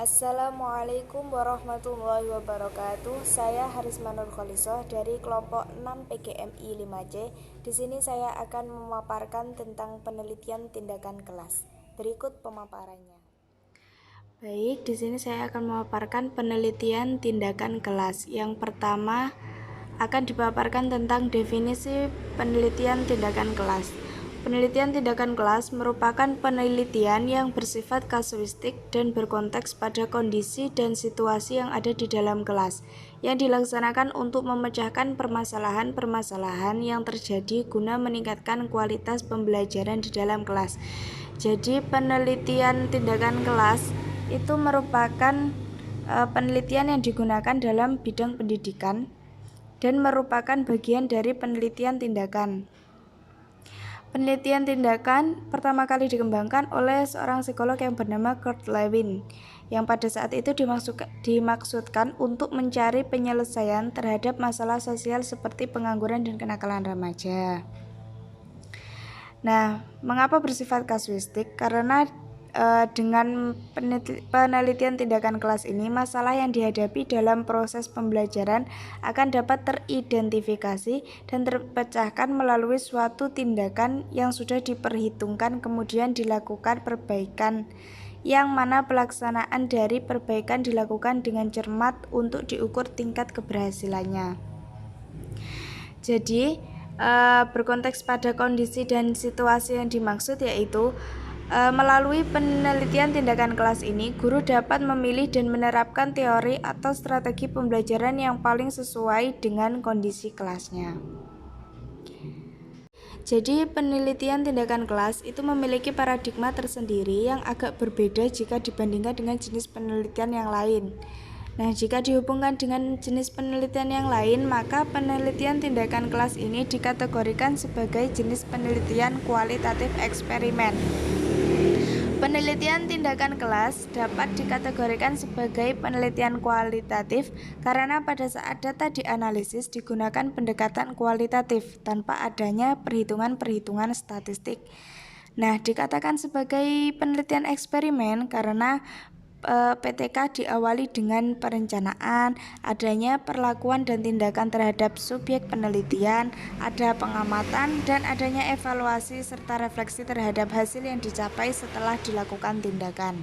Assalamualaikum warahmatullahi wabarakatuh. Saya Harisma Nurkholisoh dari kelompok 6 PGMI 5C. Di sini saya akan memaparkan tentang penelitian tindakan kelas. Berikut pemaparannya. Baik, di sini saya akan memaparkan penelitian tindakan kelas. Yang pertama akan dipaparkan tentang definisi penelitian tindakan kelas. Penelitian tindakan kelas merupakan penelitian yang bersifat kasuistik dan berkonteks pada kondisi dan situasi yang ada di dalam kelas, yang dilaksanakan untuk memecahkan permasalahan-permasalahan yang terjadi guna meningkatkan kualitas pembelajaran di dalam kelas. Jadi, penelitian tindakan kelas itu merupakan penelitian yang digunakan dalam bidang pendidikan dan merupakan bagian dari penelitian tindakan. Penelitian tindakan pertama kali dikembangkan oleh seorang psikolog yang bernama Kurt Lewin, yang pada saat itu dimaksudkan untuk mencari penyelesaian terhadap masalah sosial seperti pengangguran dan kenakalan remaja. Nah, mengapa bersifat kasuistik? Karena dengan penelitian tindakan kelas ini, masalah yang dihadapi dalam proses pembelajaran akan dapat teridentifikasi dan terpecahkan melalui suatu tindakan yang sudah diperhitungkan, kemudian dilakukan perbaikan, yang mana pelaksanaan dari perbaikan dilakukan dengan cermat untuk diukur tingkat keberhasilannya. Jadi, berkonteks pada kondisi dan situasi yang dimaksud, yaitu melalui penelitian tindakan kelas ini, guru dapat memilih dan menerapkan teori atau strategi pembelajaran yang paling sesuai dengan kondisi kelasnya. Jadi, penelitian tindakan kelas itu memiliki paradigma tersendiri yang agak berbeda jika dibandingkan dengan jenis penelitian yang lain. Nah, jika dihubungkan dengan jenis penelitian yang lain, maka penelitian tindakan kelas ini dikategorikan sebagai jenis penelitian kualitatif eksperimen. Penelitian tindakan kelas dapat dikategorikan sebagai penelitian kualitatif karena pada saat data dianalisis digunakan pendekatan kualitatif tanpa adanya perhitungan-perhitungan statistik. Nah, dikatakan sebagai penelitian eksperimen karena PTK diawali dengan perencanaan, adanya perlakuan dan tindakan terhadap subjek penelitian, ada pengamatan, dan adanya evaluasi serta refleksi terhadap hasil yang dicapai setelah dilakukan tindakan.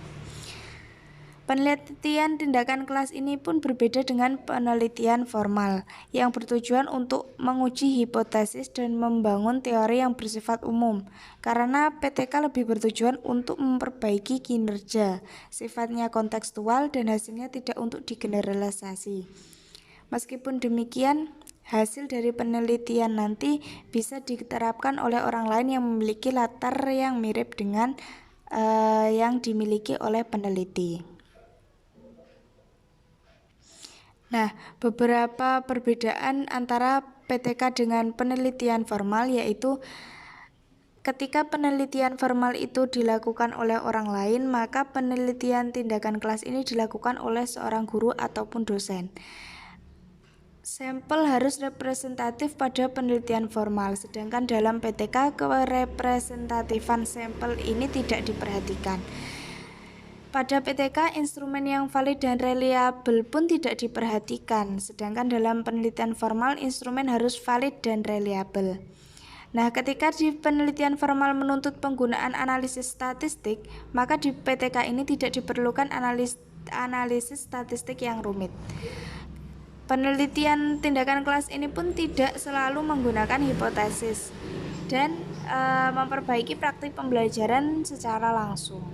Penelitian tindakan kelas ini pun berbeda dengan penelitian formal yang bertujuan untuk menguji hipotesis dan membangun teori yang bersifat umum, karena PTK lebih bertujuan untuk memperbaiki kinerja, sifatnya kontekstual dan hasilnya tidak untuk digeneralisasi. Meskipun demikian, hasil dari penelitian nanti bisa diterapkan oleh orang lain yang memiliki latar yang mirip dengan yang dimiliki oleh peneliti. Nah, beberapa perbedaan antara PTK dengan penelitian formal yaitu ketika penelitian formal itu dilakukan oleh orang lain, maka penelitian tindakan kelas ini dilakukan oleh seorang guru ataupun dosen. Sampel harus representatif pada penelitian formal, sedangkan dalam PTK kerepresentatifan sampel ini tidak diperhatikan. Pada PTK, instrumen yang valid dan reliabel pun tidak diperhatikan, sedangkan dalam penelitian formal, instrumen harus valid dan reliabel. Nah, ketika di penelitian formal menuntut penggunaan analisis statistik, maka di PTK ini tidak diperlukan analisis statistik yang rumit. Penelitian tindakan kelas ini pun tidak selalu menggunakan hipotesis dan memperbaiki praktik pembelajaran secara langsung.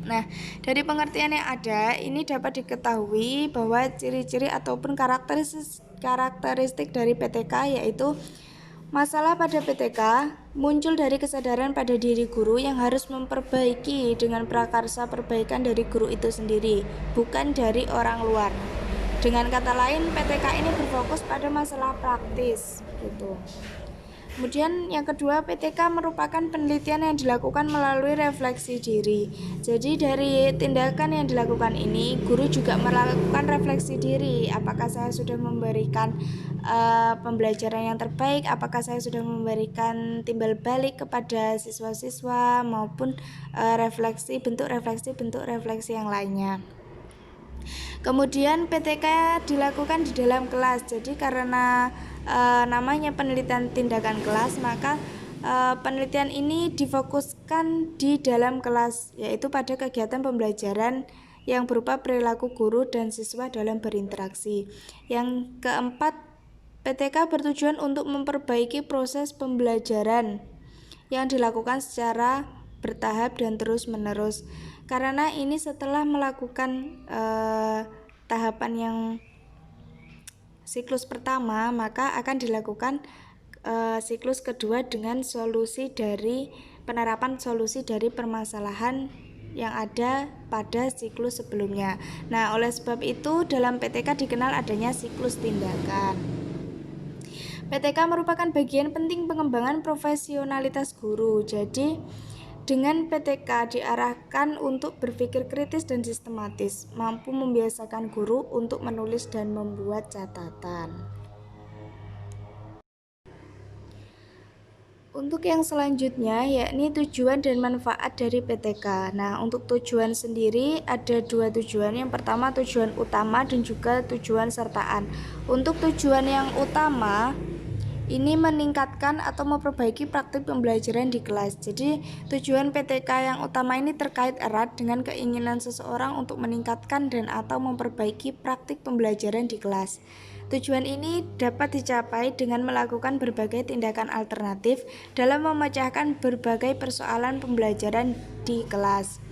Nah, dari pengertian yang ada, ini dapat diketahui bahwa ciri-ciri ataupun karakteristik dari PTK yaitu masalah pada PTK muncul dari kesadaran pada diri guru yang harus memperbaiki dengan prakarsa perbaikan dari guru itu sendiri, bukan dari orang luar. Dengan kata lain, PTK ini berfokus pada masalah praktis gitu. Kemudian yang kedua, PTK merupakan penelitian yang dilakukan melalui refleksi diri. Jadi dari tindakan yang dilakukan ini, guru juga melakukan refleksi diri. Apakah saya sudah memberikan pembelajaran yang terbaik? Apakah saya sudah memberikan timbal balik kepada siswa-siswa maupun bentuk refleksi yang lainnya. Kemudian PTK dilakukan di dalam kelas. Jadi karena namanya penelitian tindakan kelas, maka penelitian ini difokuskan di dalam kelas, yaitu pada kegiatan pembelajaran yang berupa perilaku guru dan siswa dalam berinteraksi. Yang keempat, PTK bertujuan untuk memperbaiki proses pembelajaran yang dilakukan secara bertahap dan terus-menerus. Karena ini setelah melakukan tahapan yang siklus pertama, maka akan dilakukan siklus kedua dengan penerapan solusi dari permasalahan yang ada pada siklus sebelumnya. Nah, oleh sebab itu dalam PTK dikenal adanya siklus tindakan. PTK merupakan bagian penting pengembangan profesionalitas guru. Jadi dengan PTK diarahkan untuk berpikir kritis dan sistematis, mampu membiasakan guru untuk menulis dan membuat catatan. Untuk yang selanjutnya, yakni tujuan dan manfaat dari PTK. Nah, untuk tujuan sendiri ada dua tujuan. Yang pertama tujuan utama dan juga tujuan sertaan. Untuk tujuan yang utama, ini meningkatkan atau memperbaiki praktik pembelajaran di kelas. Jadi tujuan PTK yang utama ini terkait erat dengan keinginan seseorang untuk meningkatkan dan atau memperbaiki praktik pembelajaran di kelas. Tujuan ini dapat dicapai dengan melakukan berbagai tindakan alternatif dalam memecahkan berbagai persoalan pembelajaran di kelas.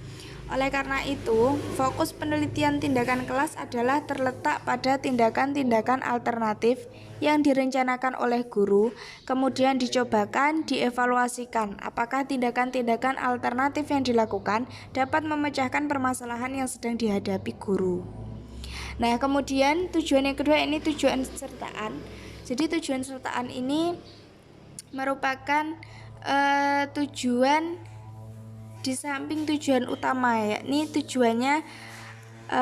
Oleh karena itu, fokus penelitian tindakan kelas adalah terletak pada tindakan-tindakan alternatif yang direncanakan oleh guru, kemudian dicobakan, dievaluasikan apakah tindakan-tindakan alternatif yang dilakukan dapat memecahkan permasalahan yang sedang dihadapi guru. Nah, kemudian tujuan yang kedua ini tujuan sertaan. Jadi tujuan sertaan ini merupakan tujuan di samping tujuan utama, yakni tujuannya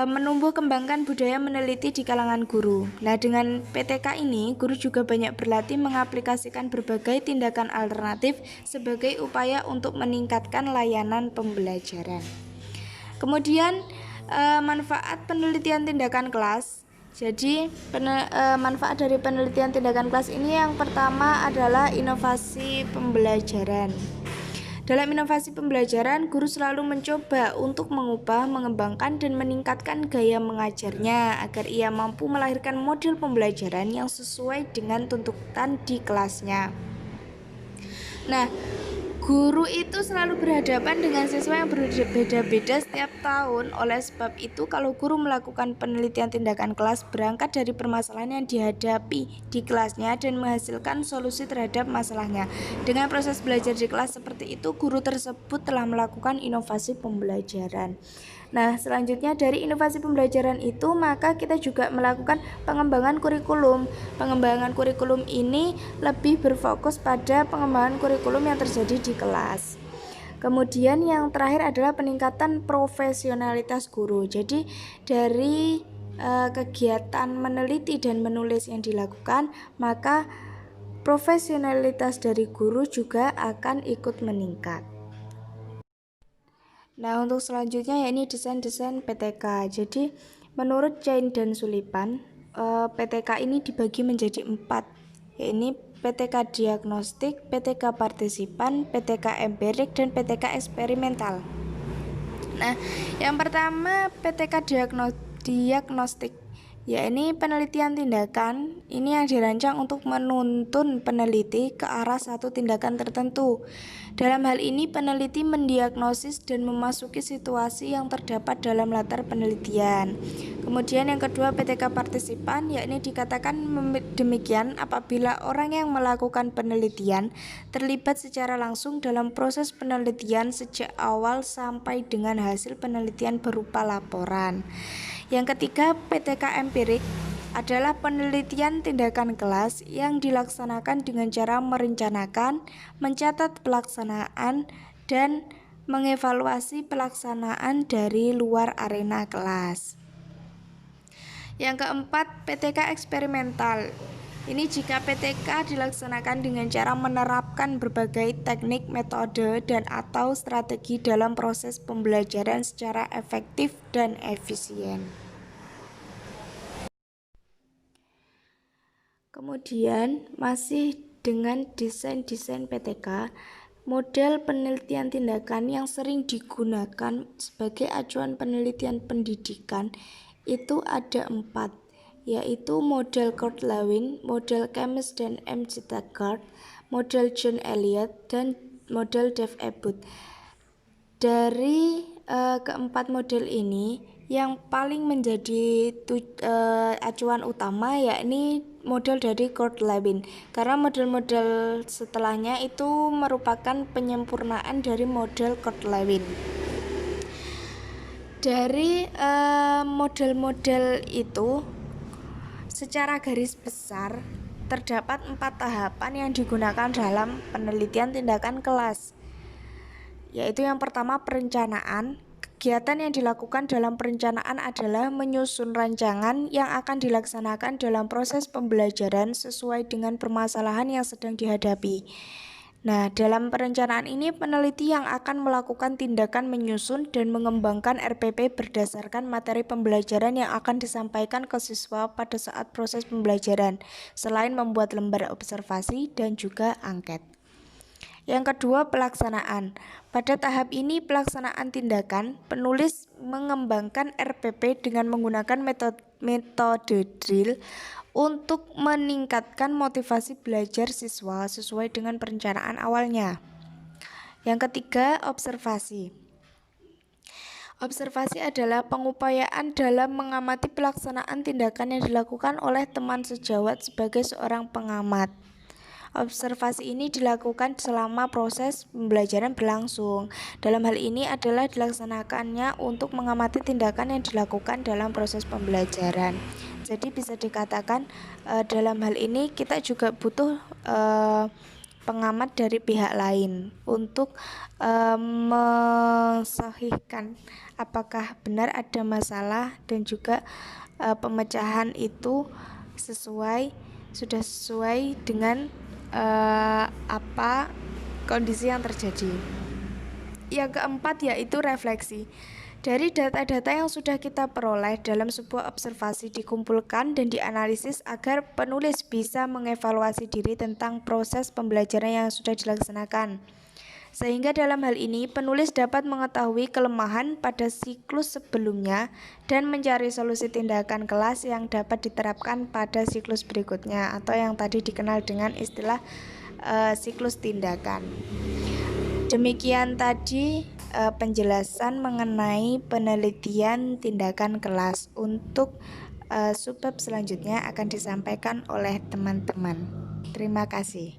menumbuh kembangkan budaya meneliti di kalangan guru. Nah, dengan PTK ini, guru juga banyak berlatih mengaplikasikan berbagai tindakan alternatif sebagai upaya untuk meningkatkan layanan pembelajaran. Kemudian, manfaat penelitian tindakan kelas. Jadi, manfaat dari penelitian tindakan kelas ini yang pertama adalah inovasi pembelajaran. Dalam inovasi pembelajaran, guru selalu mencoba untuk mengubah, mengembangkan, dan meningkatkan gaya mengajarnya agar ia mampu melahirkan model pembelajaran yang sesuai dengan tuntutan di kelasnya. Nah, guru itu selalu berhadapan dengan siswa yang berbeda-beda setiap tahun. Oleh sebab itu, kalau guru melakukan penelitian tindakan kelas berangkat dari permasalahan yang dihadapi di kelasnya dan menghasilkan solusi terhadap masalahnya. Dengan proses belajar di kelas seperti itu, guru tersebut telah melakukan inovasi pembelajaran. Nah, selanjutnya dari inovasi pembelajaran itu, maka kita juga melakukan pengembangan kurikulum. Pengembangan kurikulum ini lebih berfokus pada pengembangan kurikulum yang terjadi di kelas. Kemudian yang terakhir adalah peningkatan profesionalitas guru. Jadi dari kegiatan meneliti dan menulis yang dilakukan, maka profesionalitas dari guru juga akan ikut meningkat. Nah, untuk selanjutnya yakni desain-desain PTK. Jadi menurut Chain dan Sullivan, PTK ini dibagi menjadi 4, yakni PTK diagnostik, PTK partisipan, PTK empirik, dan PTK eksperimental. Nah, yang pertama PTK diagnostik, yakni penelitian tindakan ini yang dirancang untuk menuntun peneliti ke arah satu tindakan tertentu. Dalam hal ini peneliti mendiagnosis dan memasuki situasi yang terdapat dalam latar penelitian. Kemudian yang kedua PTK partisipan, yakni dikatakan demikian apabila orang yang melakukan penelitian terlibat secara langsung dalam proses penelitian sejak awal sampai dengan hasil penelitian berupa laporan. Yang ketiga PTK empirik, adalah penelitian tindakan kelas yang dilaksanakan dengan cara merencanakan, mencatat pelaksanaan, dan mengevaluasi pelaksanaan dari luar arena kelas. Yang keempat, PTK eksperimental. Ini jika PTK dilaksanakan dengan cara menerapkan berbagai teknik, metode, dan atau strategi dalam proses pembelajaran secara efektif dan efisien. Kemudian, masih dengan desain-desain PTK, model penelitian tindakan yang sering digunakan sebagai acuan penelitian pendidikan itu ada 4, yaitu model Kurt-Lewin, model Keymes dan M. Taggart, model John Elliott, dan model Dave Abbott. Dari keempat model ini, yang paling menjadi acuan utama yakni model dari Kurt-Lewin, karena model-model setelahnya itu merupakan penyempurnaan dari model Kurt-Lewin. Dari model-model itu, secara garis besar terdapat 4 tahapan yang digunakan dalam penelitian tindakan kelas, yaitu yang pertama perencanaan. Kegiatan yang dilakukan dalam perencanaan adalah menyusun rancangan yang akan dilaksanakan dalam proses pembelajaran sesuai dengan permasalahan yang sedang dihadapi. Nah, dalam perencanaan ini peneliti yang akan melakukan tindakan menyusun dan mengembangkan RPP berdasarkan materi pembelajaran yang akan disampaikan ke siswa pada saat proses pembelajaran, selain membuat lembar observasi dan juga angket. Yang kedua, pelaksanaan. Pada tahap ini pelaksanaan tindakan, penulis mengembangkan RPP dengan menggunakan metode drill untuk meningkatkan motivasi belajar siswa sesuai dengan perencanaan awalnya. Yang ketiga, observasi. Observasi adalah pengupayaan dalam mengamati pelaksanaan tindakan yang dilakukan oleh teman sejawat sebagai seorang pengamat. Observasi ini dilakukan selama proses pembelajaran berlangsung. Dalam hal ini adalah dilaksanakannya untuk mengamati tindakan yang dilakukan dalam proses pembelajaran. Jadi bisa dikatakan dalam hal ini kita juga butuh pengamat dari pihak lain untuk mensahihkan apakah benar ada masalah dan juga pemecahan itu sudah sesuai dengan apa kondisi yang terjadi. Yang keempat yaitu refleksi. Dari data-data yang sudah kita peroleh dalam sebuah observasi dikumpulkan dan dianalisis agar penulis bisa mengevaluasi diri tentang proses pembelajaran yang sudah dilaksanakan. Sehingga dalam hal ini penulis dapat mengetahui kelemahan pada siklus sebelumnya dan mencari solusi tindakan kelas yang dapat diterapkan pada siklus berikutnya, atau yang tadi dikenal dengan istilah siklus tindakan. Demikian tadi penjelasan mengenai penelitian tindakan kelas. Untuk subbab selanjutnya akan disampaikan oleh teman-teman. Terima kasih.